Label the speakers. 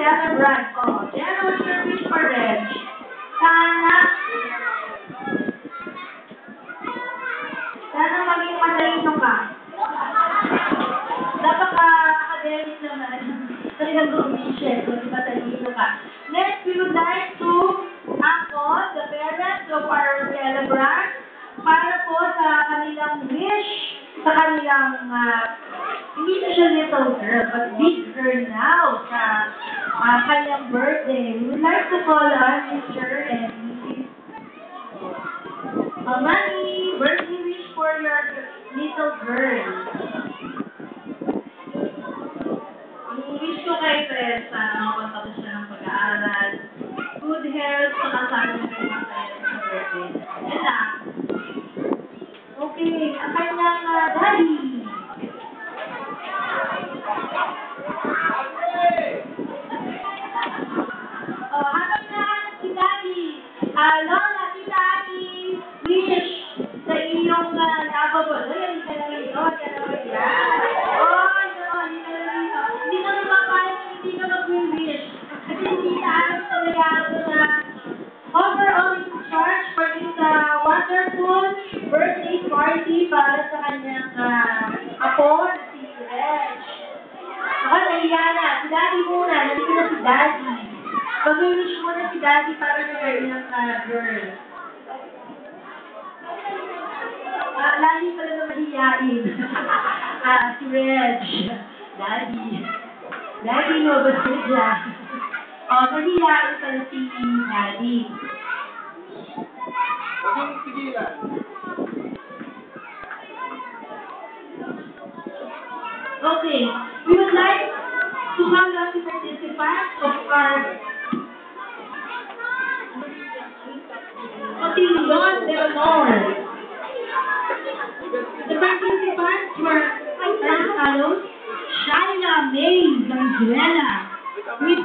Speaker 1: celebrant. Oh, Jenna, what's your wish for Reg? Sana maging matalino ka. Dapat academic naman. Talagang provision, kung matalino ka. Next, we would like to ask the parents of our celebrant para po sa kanilang wish, sa kanilang, hindi na siya little girl, but big girl now sa kanyang birthday. We would like to call on Mr. and Mrs. Amani, birthday wish for your little girl.
Speaker 2: Wish ko kay Teresa na makapagtapos siya ng pag-aaral, good health, saka sana may masaya sa birthday. Yan lang.
Speaker 1: Okay, ang kanyang daddy. Habang nahanap si daddy, Lola, si daddy, wish sa iyong lovable. Ayan, hindi ka na rito. Hindi ka mapapayag kung hindi ka mag-wish. Kasi hindi tayo sa regalo na overall in charge for this wonderful birthday party para sa kanyang apo na si Reg. Ako, nahiya na. Si daddy muna. Nandito na si daddy. Mag-wish muna si daddy para sa kanyang girl. Lagi pala na mahiyain. Si Reg. Daddy. Daddy, no, ba siya? Mahiyain pala si daddy. Okay, we would like to call on the participants of our Cotillon del Amor. The participants were as follows: Shaila May Zanzuela with